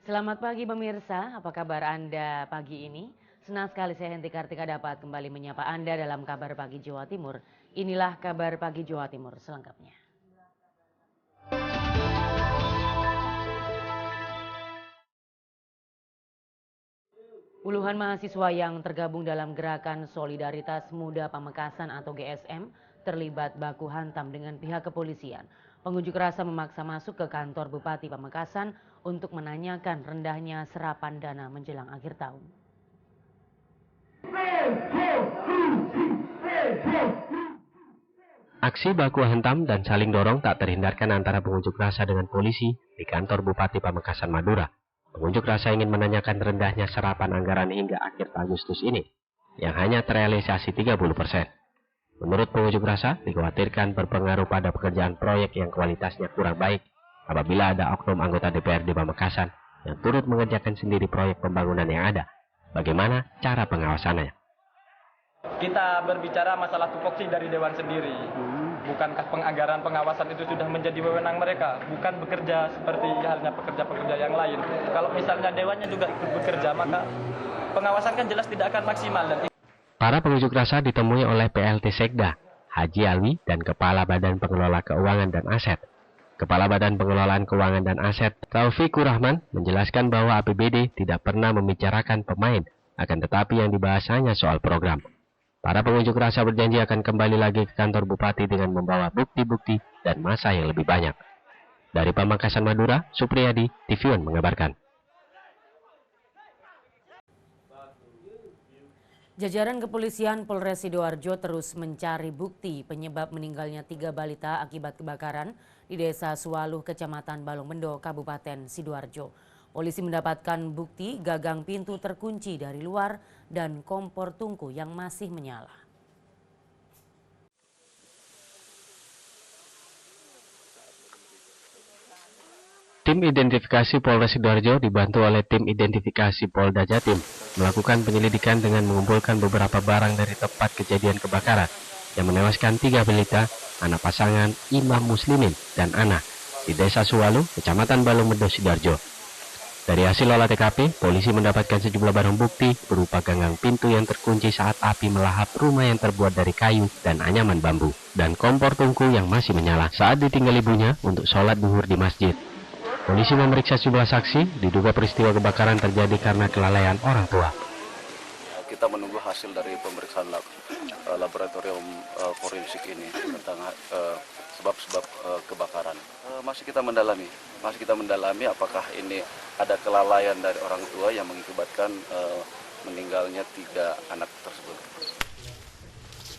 Selamat pagi pemirsa, apa kabar Anda pagi ini? Senang sekali saya Henti Kartika dapat kembali menyapa Anda dalam Kabar Pagi Jawa Timur. Inilah Kabar Pagi Jawa Timur selengkapnya. Puluhan mahasiswa yang tergabung dalam Gerakan Solidaritas Muda Pamekasan atau GSM terlibat baku hantam dengan pihak kepolisian. Pengunjuk rasa memaksa masuk ke kantor Bupati Pamekasan untuk menanyakan rendahnya serapan dana menjelang akhir tahun. Aksi baku hantam dan saling dorong tak terhindarkan antara pengunjuk rasa dengan polisi di kantor Bupati Pamekasan Madura. Pengunjuk rasa ingin menanyakan rendahnya serapan anggaran hingga akhir Agustus ini, yang hanya terrealisasi 30%. Menurut pengunjuk rasa, dikhawatirkan berpengaruh pada pekerjaan proyek yang kualitasnya kurang baik apabila ada oknum anggota DPRD Pamekasan yang turut mengerjakan sendiri proyek pembangunan yang ada. Bagaimana cara pengawasannya? Kita berbicara masalah tupoksi dari Dewan sendiri. Bukankah penganggaran pengawasan itu sudah menjadi wewenang mereka? Bukan bekerja seperti halnya pekerja-pekerja yang lain. Kalau misalnya Dewannya juga ikut bekerja, maka pengawasan kan jelas tidak akan maksimal. Para pengunjuk rasa ditemui oleh PLT Sekda, Haji Alwi, dan Kepala Badan Pengelola Keuangan dan Aset. Kepala Badan Pengelolaan Keuangan dan Aset, Taufikur Rahman, menjelaskan bahwa APBD tidak pernah membicarakan pemain, akan tetapi yang dibahas hanya soal program. Para pengunjuk rasa berjanji akan kembali lagi ke kantor Bupati dengan membawa bukti-bukti dan massa yang lebih banyak. Dari Pamekasan Madura, Supriyadi, TV One mengabarkan. Jajaran kepolisian Polres Sidoarjo terus mencari bukti penyebab meninggalnya 3 balita akibat kebakaran di Desa Suwaluh, Kecamatan Balongbendo, Kabupaten Sidoarjo. Polisi mendapatkan bukti gagang pintu terkunci dari luar dan kompor tungku yang masih menyala. Tim identifikasi Polres Sidoarjo dibantu oleh tim identifikasi Polda Jatim melakukan penyelidikan dengan mengumpulkan beberapa barang dari tempat kejadian kebakaran yang menewaskan 3 balita, anak pasangan Imam Muslimin dan Ana di Desa Suwaluh, Kecamatan Balongbendo, Sidoarjo. Dari hasil olah TKP, polisi mendapatkan sejumlah barang bukti berupa gagang pintu yang terkunci saat api melahap rumah yang terbuat dari kayu dan anyaman bambu, dan kompor tungku yang masih menyala saat ditinggal ibunya untuk sholat duhur di masjid. Polisi memeriksa sejumlah saksi, diduga peristiwa kebakaran terjadi karena kelalaian orang tua. Kita menunggu hasil dari pemeriksaan laboratorium forensik ini tentang sebab-sebab kebakaran. Masih kita mendalami apakah ini ada kelalaian dari orang tua yang mengakibatkan meninggalnya 3 anak tersebut.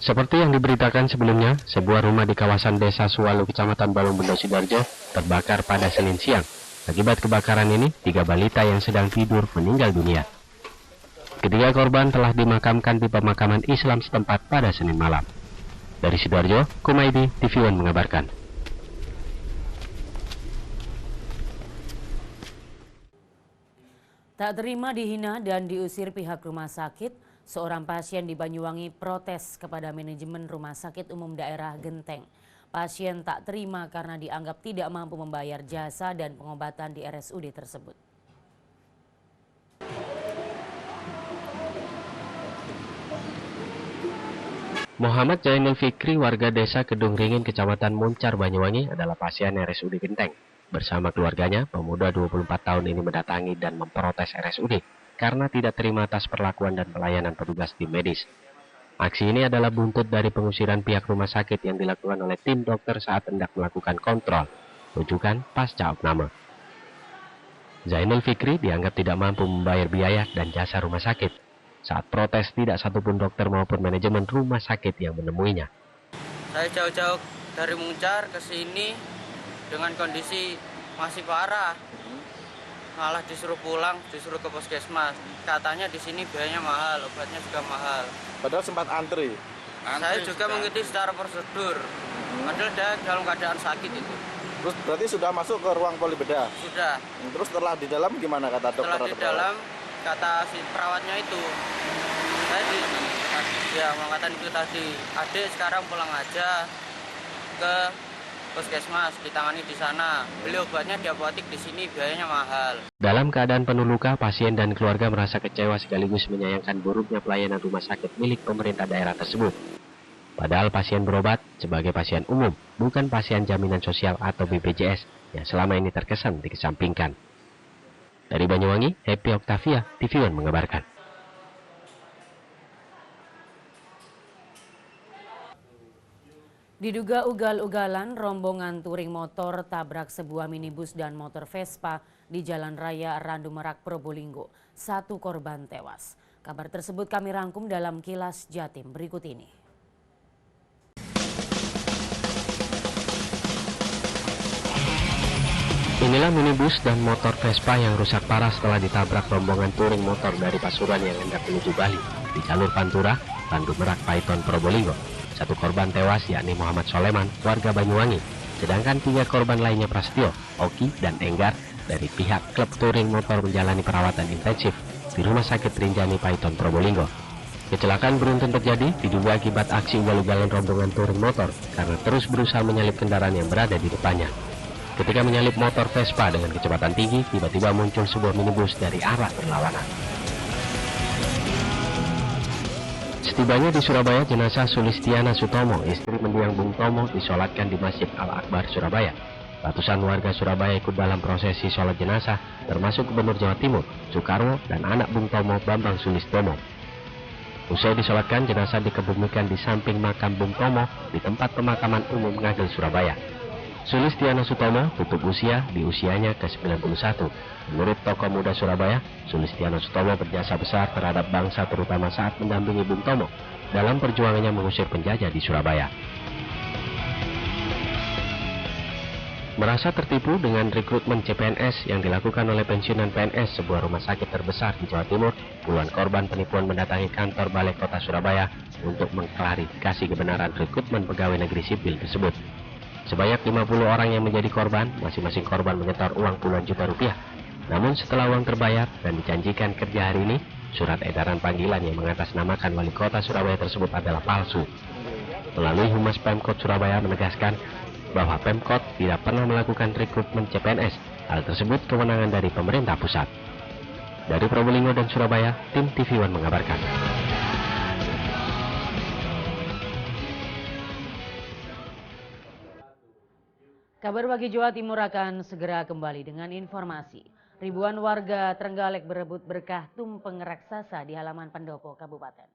Seperti yang diberitakan sebelumnya, sebuah rumah di kawasan Desa Suwaluh, Kecamatan Balongbendo, Sidoarjo terbakar pada Senin siang. Akibat kebakaran ini, 3 balita yang sedang tidur meninggal dunia. Ketiga korban telah dimakamkan di pemakaman Islam setempat pada Senin malam. Dari Sidoarjo, Kumaidi, TV One mengabarkan. Tak terima dihina dan diusir pihak rumah sakit, seorang pasien di Banyuwangi protes kepada manajemen Rumah Sakit Umum Daerah Genteng. Pasien tak terima karena dianggap tidak mampu membayar jasa dan pengobatan di RSUD tersebut. Muhammad Jainul Fikri, warga desa Kedung Ringin, Kecamatan Muncar, Banyuwangi, adalah pasien RSUD Genteng. Bersama keluarganya, pemuda 24 tahun ini mendatangi dan memprotes RSUD karena tidak terima atas perlakuan dan pelayanan petugas tim medis. Aksi ini adalah buntut dari pengusiran pihak rumah sakit yang dilakukan oleh tim dokter saat hendak melakukan kontrol, rujukan pasca opname. Zainul Fikri dianggap tidak mampu membayar biaya dan jasa rumah sakit. Saat protes, tidak satupun dokter maupun manajemen rumah sakit yang menemuinya. Saya jauh-jauh dari Muncar ke sini dengan kondisi masih parah. Malah disuruh pulang, disuruh ke puskesmas. Katanya di sini biayanya mahal, obatnya juga mahal. Padahal sempat antri. Saya juga mengikuti secara prosedur. Padahal dia dalam keadaan sakit itu. Terus berarti sudah masuk ke ruang poli bedah? Sudah. Terus setelah di dalam gimana kata dokter? Setelah di dalam, kata si perawatnya itu, mengatakan itu tadi, adik sekarang pulang aja ke puskesmas, ditangani di sana. Beli obatnya di apotek di sini biayanya mahal. Dalam keadaan penuh luka, pasien dan keluarga merasa kecewa sekaligus menyayangkan buruknya pelayanan rumah sakit milik pemerintah daerah tersebut. Padahal pasien berobat sebagai pasien umum, bukan pasien jaminan sosial atau BPJS yang selama ini terkesan dikesampingkan. Dari Banyuwangi, Happy Octavia, TV One mengabarkan. Diduga ugal-ugalan, rombongan touring motor tabrak sebuah minibus dan motor Vespa di Jalan Raya Randu Merak, Probolinggo. 1 korban tewas. Kabar tersebut kami rangkum dalam Kilas Jatim berikut ini. Inilah minibus dan motor Vespa yang rusak parah setelah ditabrak rombongan touring motor dari Pasuruan yang hendak menuju Bali di jalur Pantura, Randu Merak, Paiton, Probolinggo. 1 korban tewas yakni Muhammad Soleman, warga Banyuwangi, sedangkan 3 korban lainnya Prasetyo, Oki, dan Enggar dari pihak klub touring motor menjalani perawatan intensif di Rumah Sakit Rinjani, Paiton, Probolinggo. Kecelakaan beruntun terjadi diduga akibat aksi ugal-ugalan rombongan touring motor karena terus berusaha menyalip kendaraan yang berada di depannya. Ketika menyalip motor Vespa dengan kecepatan tinggi, tiba-tiba muncul sebuah minibus dari arah berlawanan. Setibanya di Surabaya, jenazah Sulistiana Sutomo, istri mendiang Bung Tomo, disolatkan di Masjid Al-Akbar, Surabaya. Ratusan warga Surabaya ikut dalam prosesi sholat jenazah, termasuk Gubernur Jawa Timur, Soekarwo, dan anak Bung Tomo, Bambang Sulistiono. Usai disolatkan, jenazah dikebumikan di samping makam Bung Tomo di tempat pemakaman umum Ngagel, Surabaya. Sulistiana Sutomo tutup usia di usianya ke-91. Menurut tokoh muda Surabaya, Sulistiana Sutomo berjasa besar terhadap bangsa terutama saat mendampingi Bung Tomo dalam perjuangannya mengusir penjajah di Surabaya. Merasa tertipu dengan rekrutmen CPNS yang dilakukan oleh pensiunan PNS sebuah rumah sakit terbesar di Jawa Timur, puluhan korban penipuan mendatangi kantor Balai Kota Surabaya untuk mengklarifikasi kebenaran rekrutmen pegawai negeri sipil tersebut. Sebanyak 50 orang yang menjadi korban, masing-masing korban menyetor uang puluhan juta rupiah. Namun setelah uang terbayar dan dijanjikan kerja hari ini, surat edaran panggilan yang mengatasnamakan Wali Kota Surabaya tersebut adalah palsu. Melalui Humas Pemkot Surabaya menegaskan bahwa Pemkot tidak pernah melakukan rekrutmen CPNS. Hal tersebut kewenangan dari pemerintah pusat. Dari Probolinggo dan Surabaya, tim TV One mengabarkan. Kabar Pagi Jawa Timur akan segera kembali dengan informasi. Ribuan warga Trenggalek berebut berkah tumpeng raksasa di halaman pendopo kabupaten.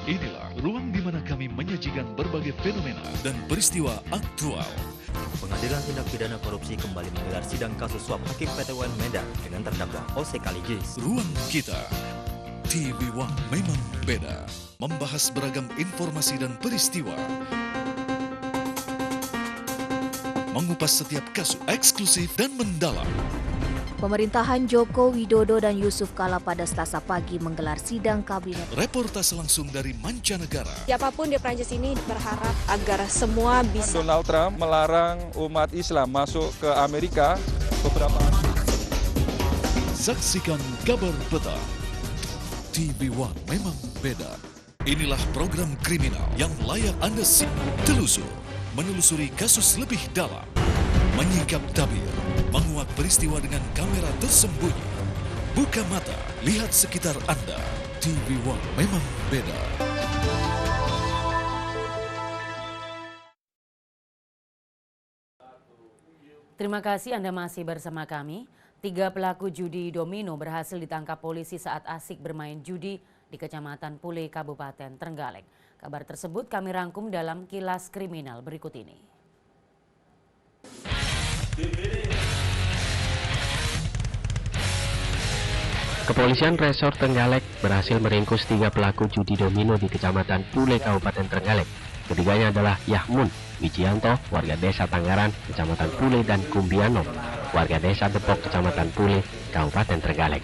Inilah ruang di mana kami menyajikan berbagai fenomena dan peristiwa aktual. Pengadilan Tindak Pidana Korupsi kembali menggelar sidang kasus suap Hakim PT UN Medan dengan terdakwa Ose Kaligis. Ruang kita, TV One memang beda. Membahas beragam informasi dan peristiwa. Mengupas setiap kasus eksklusif dan mendalam. Pemerintahan Joko Widodo dan Yusuf Kala pada Selasa pagi menggelar sidang kabinet. Reportase langsung dari mancanegara. Siapapun di Prancis ini berharap agar semua bisa. Donald Trump melarang umat Islam masuk ke Amerika beberapa. Saksikan kabar petang. TV One memang beda. Inilah program kriminal yang layak Anda simak. Telusur, menelusuri kasus lebih dalam. Menyingkap tabir, menguak peristiwa dengan kamera tersembunyi. Buka mata, lihat sekitar Anda. TV One memang beda. Terima kasih Anda masih bersama kami. 3 pelaku judi domino berhasil ditangkap polisi saat asik bermain judi di Kecamatan Pule, Kabupaten Trenggalek. Kabar tersebut kami rangkum dalam Kilas Kriminal berikut ini. Kepolisian Resort Trenggalek berhasil meringkus 3 pelaku judi domino di Kecamatan Pule, Kabupaten Trenggalek. Ketiganya adalah Yahmun Wijianto, warga desa Tanggaran, Kecamatan Pule, dan Kumbiano, warga desa Depok, Kecamatan Pule, Kabupaten Trenggalek.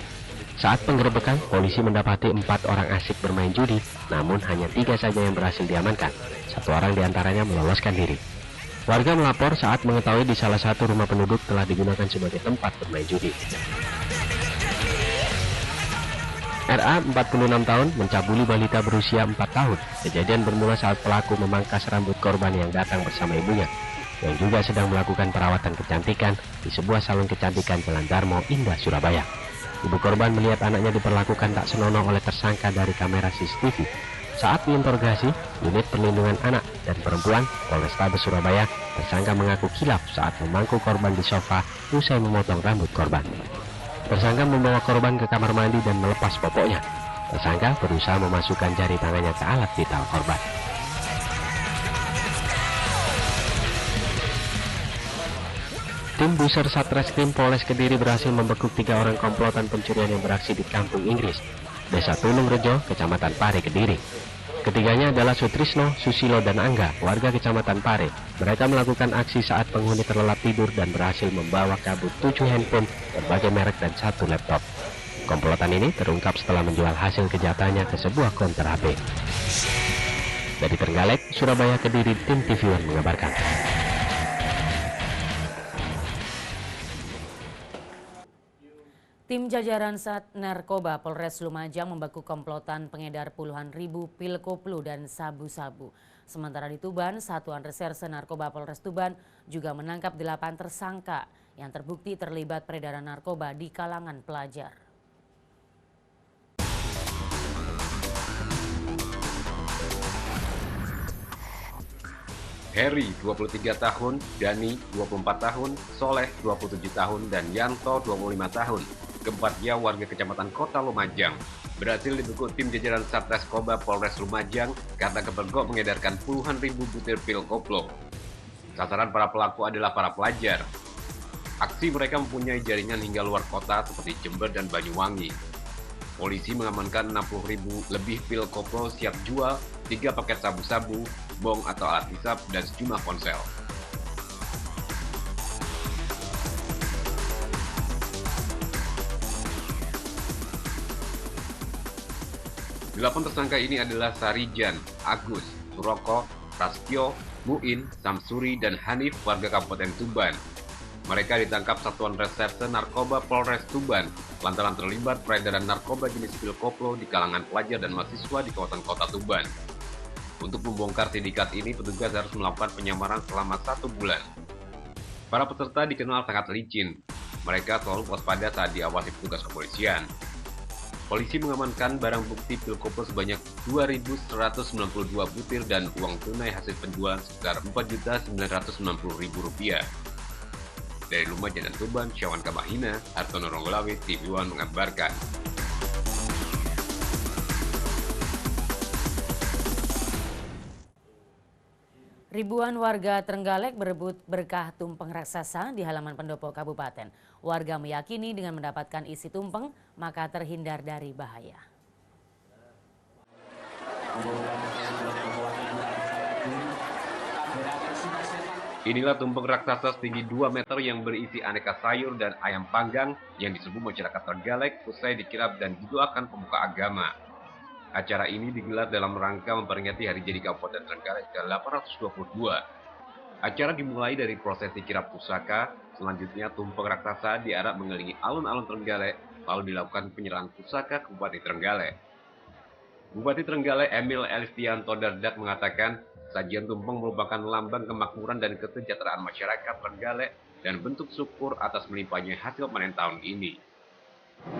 Saat penggerebekan, polisi mendapati 4 orang asik bermain judi, namun hanya 3 saja yang berhasil diamankan. 1 orang diantaranya meloloskan diri. Warga melapor saat mengetahui di salah satu rumah penduduk telah digunakan sebagai tempat bermain judi. RA 46 tahun mencabuli balita berusia 4 tahun. Kejadian bermula saat pelaku memangkas rambut korban yang datang bersama ibunya, yang juga sedang melakukan perawatan kecantikan di sebuah salon kecantikan Jalan Darmo, Indah, Surabaya. Ibu korban melihat anaknya diperlakukan tak senonoh oleh tersangka dari kamera CCTV. Saat diinterogasi, unit perlindungan anak dan perempuan Polrestabes Surabaya, tersangka mengaku khilaf saat memangku korban di sofa usai memotong rambut korban. Tersangka membawa korban ke kamar mandi dan melepas popoknya. Tersangka berusaha memasukkan jari tangannya ke alat vital korban. Tim Buser Satreskrim Polres Kediri berhasil membekuk 3 orang komplotan pencurian yang beraksi di Kampung Inggris, Desa Tulung Rejo, Kecamatan Pare, Kediri. Ketiganya adalah Sutrisno, Susilo, dan Angga, warga Kecamatan Pare. Mereka melakukan aksi saat penghuni terlelap tidur dan berhasil membawa kabur 7 handphone berbagai merek dan 1 laptop. Komplotan ini terungkap setelah menjual hasil kejahatannya ke sebuah konter HP. Dari Trenggalek, Surabaya, Kediri, tim TV One mengabarkan. Tim jajaran Sat Narkoba Polres Lumajang membekuk komplotan pengedar puluhan ribu pil koplo dan sabu-sabu. Sementara di Tuban, Satuan Reserse Narkoba Polres Tuban juga menangkap 8 tersangka yang terbukti terlibat peredaran narkoba di kalangan pelajar. Heri 23 tahun, Dani 24 tahun, Soleh 27 tahun, dan Yanto 25 tahun. Keempatnya warga Kecamatan Kota Lumajang berhasil dibekuk tim jajaran Satreskrim Polres Lumajang karena kepergok mengedarkan puluhan ribu butir pil koplo. Sasaran para pelaku adalah para pelajar. Aksi mereka mempunyai jaringan hingga luar kota seperti Jember dan Banyuwangi. Polisi mengamankan 60.000 lebih pil koplo siap jual, 3 paket sabu-sabu, bong atau alat hisap, dan sejumlah ponsel. Delapan tersangka ini adalah Sarijan, Agus, Suroko, Prasetyo, Muin, Samsuri, dan Hanif warga Kabupaten Tuban. Mereka ditangkap Satuan Reserse Narkoba Polres Tuban lantaran terlibat peredaran narkoba jenis pil koplo di kalangan pelajar dan mahasiswa di kawasan Kota Tuban. Untuk membongkar sindikat ini, petugas harus melakukan penyamaran selama 1 bulan. Para peserta dikenal sangat licin. Mereka selalu waspada saat diawasi petugas kepolisian. Polisi mengamankan barang bukti pil koplo sebanyak 2.192 butir dan uang tunai hasil penjualan sebesar Rp4.990.000. Dari Lumajang dan Tuban, Syawan Kabahina, Hartono Ronggolawe, TV One mengabarkan. Ribuan warga Trenggalek berebut berkah tumpeng raksasa di halaman pendopo kabupaten. Warga meyakini dengan mendapatkan isi tumpeng, maka terhindar dari bahaya. Inilah tumpeng raksasa setinggi 2 meter yang berisi aneka sayur dan ayam panggang yang diserbu masyarakat Trenggalek usai dikirap dan didoakan pemuka agama. Acara ini digelar dalam rangka memperingati Hari Jadi Kabupaten Trenggalek ke-822. Acara dimulai dari prosesi kirap pusaka, selanjutnya tumpeng raksasa diarak mengelilingi alun-alun Trenggalek, lalu dilakukan penyerahan pusaka ke Bupati Trenggalek. Bupati Trenggalek Emil Elvianto Dardak mengatakan, sajian tumpeng merupakan lambang kemakmuran dan kesejahteraan masyarakat Trenggalek dan bentuk syukur atas melimpahnya hasil panen tahun ini.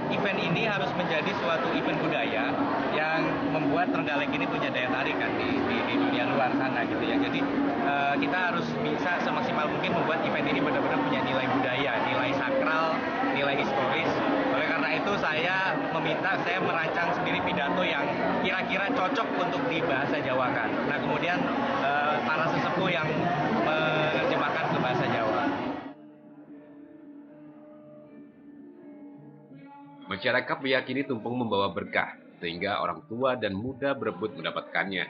Event ini harus menjadi suatu event budaya yang membuat Trenggalek ini punya daya tarik kan di dunia luar sana gitu ya. Jadi kita harus bisa semaksimal mungkin membuat event ini benar-benar punya nilai budaya, nilai sakral, nilai historis. Oleh karena itu saya merancang sendiri pidato yang kira-kira cocok untuk dibahasa Jawakan. Nah kemudian para sesepuh yang menerjemahkan ke bahasa Jawa. Masyarakat meyakini tumpeng membawa berkah, sehingga orang tua dan muda berebut mendapatkannya.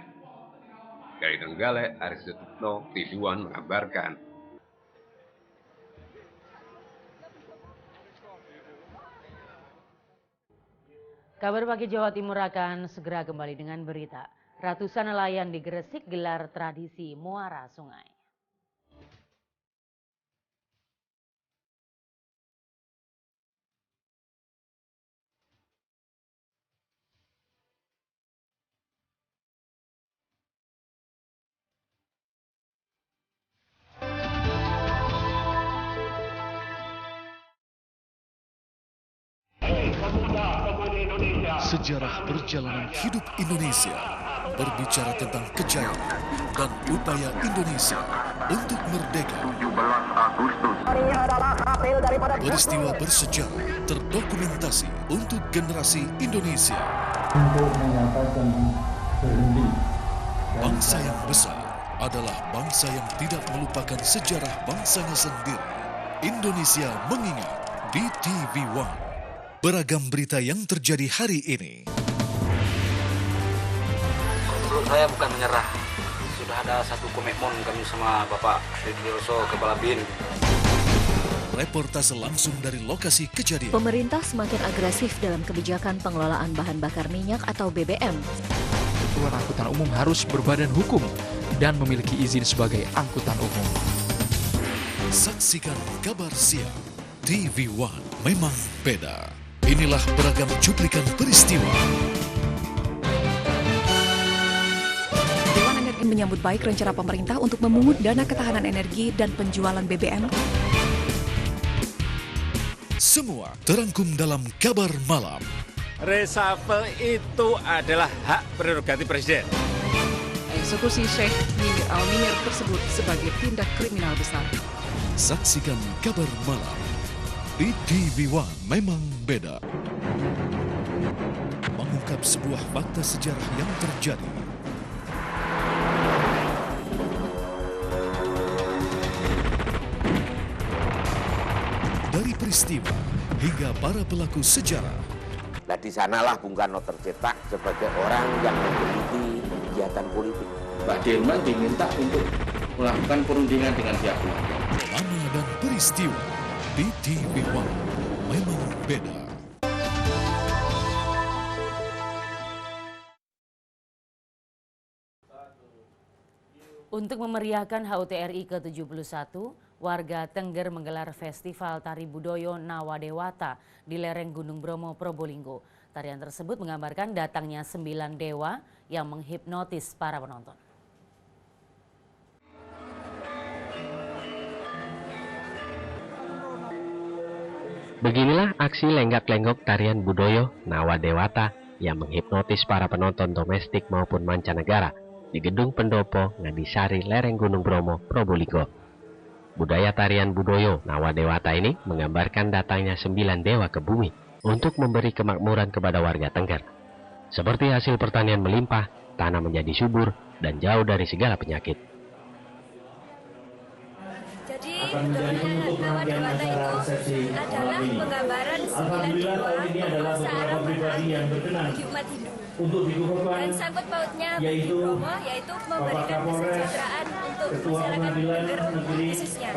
Dari Trenggalek, Aris Sutikno, TV One mengabarkan. Kabar pagi Jawa Timur akan segera kembali dengan berita. Ratusan nelayan di Gresik gelar tradisi muara sungai. Sejarah perjalanan hidup Indonesia berbicara tentang kejayaan dan upaya Indonesia untuk merdeka. Peristiwa bersejarah terdokumentasi untuk generasi Indonesia. Bangsa yang besar adalah bangsa yang tidak melupakan sejarah bangsanya sendiri. Indonesia mengingat di TV One. Beragam berita yang terjadi hari ini. Menurut saya bukan menyerah. Sudah ada satu komitmen kami sama Bapak Sudioso Kepala BIN. Reportase langsung dari lokasi kejadian. Pemerintah semakin agresif dalam kebijakan pengelolaan bahan bakar minyak atau BBM. Angkutan umum harus berbadan hukum dan memiliki izin sebagai angkutan umum. Saksikan kabar siang. TV One memang beda. Inilah beragam cuplikan peristiwa. Dewan Energi menyambut baik rencana pemerintah untuk memungut dana ketahanan energi dan penjualan BBM. Semua terangkum dalam kabar malam. Reshuffle itu adalah hak prerogatif Presiden. Eksekusi Syekh Munir Al-Munir tersebut sebagai tindak kriminal besar. Saksikan kabar malam. Di TV One memang beda. Mengungkap sebuah fakta sejarah yang terjadi. Dari peristiwa hingga para pelaku sejarah. Nah di sanalah Bung Karno tercetak sebagai orang yang meneliti kegiatan politik. Pak Dirman diminta untuk melakukan perundingan dengan pihak keluarga. Nama dan peristiwa di TV One memang beda. Untuk memeriahkan HUT RI ke-71, warga Tengger menggelar festival tari budoyo Nawadewata di lereng Gunung Bromo, Probolinggo. Tarian tersebut menggambarkan datangnya 9 dewa yang menghipnotis para penonton. Beginilah aksi lenggak-lenggok tarian budoyo Nawadewata yang menghipnotis para penonton domestik maupun mancanegara di Gedung Pendopo, Ngadisari, lereng Gunung Bromo, Probolinggo. Budaya tarian budoyo Nawadewata ini menggambarkan datangnya 9 dewa ke bumi untuk memberi kemakmuran kepada warga Tengger. Seperti hasil pertanian melimpah, tanah menjadi subur, dan jauh dari segala penyakit. Jadi Nawadewata itu adalah penggambaran 9 dewa searah menghayati umat Hindu. Dan sangkut pautnya di Bromo yaitu memberikan kesejahteraan untuk masyarakat Tengger khususnya.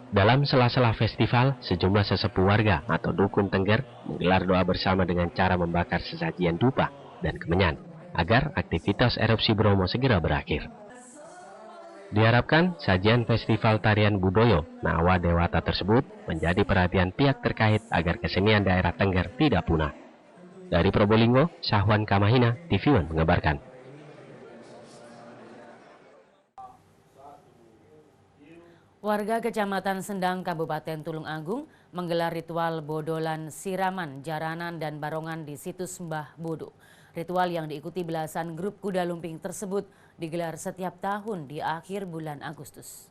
Dalam sela-sela festival, sejumlah sesepuh warga atau dukun Tengger menggelar doa bersama dengan cara membakar sesajian dupa dan kemenyan agar aktivitas erupsi Bromo segera berakhir. Diharapkan sajian festival tarian budoyo Nawadewata tersebut menjadi perhatian pihak terkait agar kesenian daerah Tengger tidak punah. Dari Probolinggo, Syahwan Kamahina, TV One mengabarkan. Warga Kecamatan Sendang, Kabupaten Tulung Agung menggelar ritual bodolan siraman, jaranan, dan barongan di situs Mbah Bodo. Ritual yang diikuti belasan grup kuda lumping tersebut digelar setiap tahun di akhir bulan Agustus.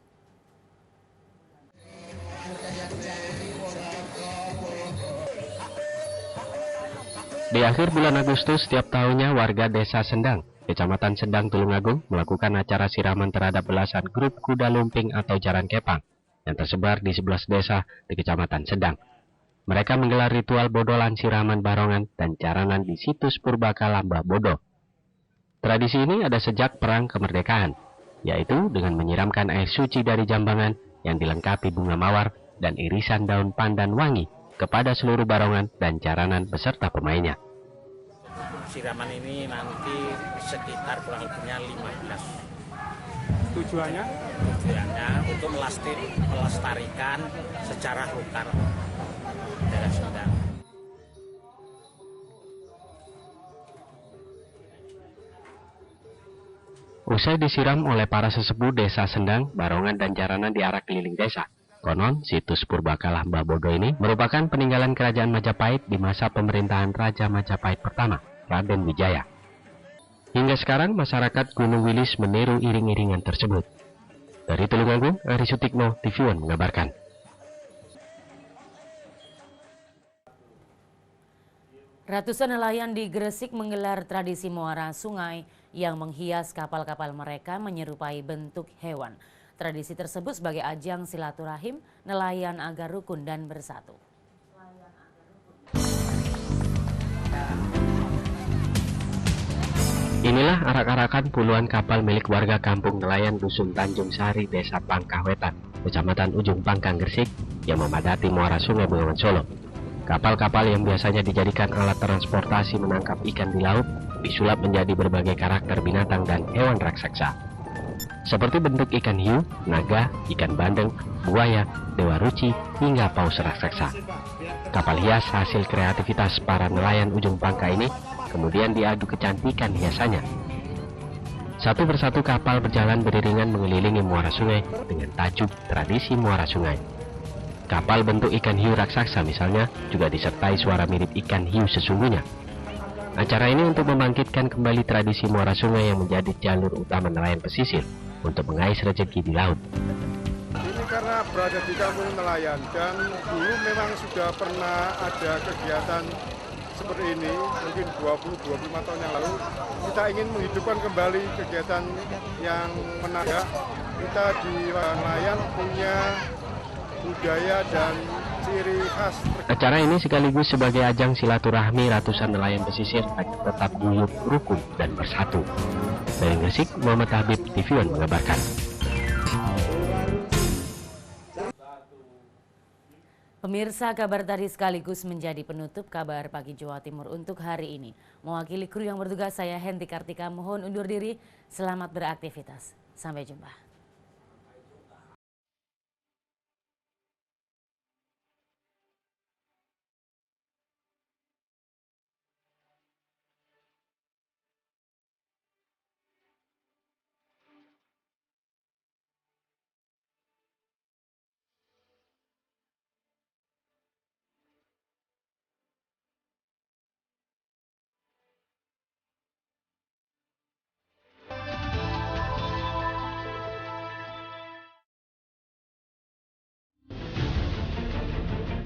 Di akhir bulan Agustus setiap tahunnya warga Desa Sendang, Kecamatan Sendang, Tulung Agung melakukan acara siraman terhadap belasan grup kuda lumping atau jaran kepang yang tersebar di 11 desa di Kecamatan Sendang. Mereka menggelar ritual bodolan siraman barongan dan jaranan di situs Purbakala Mbah Bodo. Tradisi ini ada sejak Perang Kemerdekaan, yaitu dengan menyiramkan air suci dari jambangan yang dilengkapi bunga mawar dan irisan daun pandan wangi kepada seluruh barongan dan jaranan beserta pemainnya. Siraman ini nanti sekitar kurang lebihnya 15. Tujuannya? Tujuannya untuk melestarikan sejarah lokal daerah Sendang. Usai disiram oleh para sesepuh desa Sendang, barongan dan jaranan diarak keliling desa. Konon, situs Purbakala Mbah Bodo ini merupakan peninggalan kerajaan Majapahit di masa pemerintahan Raja Majapahit pertama, Raden Wijaya. Hingga sekarang, masyarakat Gunung Wilis meniru iring-iringan tersebut. Dari Tulungagung, Ari Sutikno, TV One mengabarkan. Ratusan nelayan di Gresik menggelar tradisi muara sungai yang menghias kapal-kapal mereka menyerupai bentuk hewan. Tradisi tersebut sebagai ajang silaturahim nelayan agar rukun dan bersatu. Inilah arak-arakan puluhan kapal milik warga kampung nelayan Dusun Tanjung Sari, Desa Pangkah Wetan, Kecamatan Ujung Pangkang, Gresik, yang memadati muara sungai Bengawan Solo. Kapal-kapal yang biasanya dijadikan alat transportasi menangkap ikan di laut disulap menjadi berbagai karakter binatang dan hewan raksasa. Seperti bentuk ikan hiu, naga, ikan bandeng, buaya, dewa ruci, hingga paus raksasa. Kapal hias hasil kreativitas para nelayan Ujung Pangkah ini kemudian diadu kecantikan hiasannya. Satu persatu kapal berjalan beriringan mengelilingi muara sungai dengan tajuk tradisi muara sungai. Kapal bentuk ikan hiu raksasa misalnya juga disertai suara mirip ikan hiu sesungguhnya. Acara ini untuk membangkitkan kembali tradisi muara sungai yang menjadi jalur utama nelayan pesisir untuk mengais rezeki di laut. Ini karena berada di kampung nelayan dan dulu memang sudah pernah ada kegiatan seperti ini, mungkin 20-25 tahun yang lalu. Kita ingin menghidupkan kembali kegiatan yang menarik. Kita di nelayan punya budaya dan ciri khas. Acara ini sekaligus sebagai ajang silaturahmi ratusan nelayan pesisir agar tetap guyup, rukun, dan bersatu. Dari Gresik, Muhammad Habib, TV One mengabarkan. Pemirsa, kabar tadi sekaligus menjadi penutup kabar pagi Jawa Timur untuk hari ini. Mewakili kru yang bertugas, saya Henti Kartika mohon undur diri. Selamat beraktivitas. Sampai jumpa.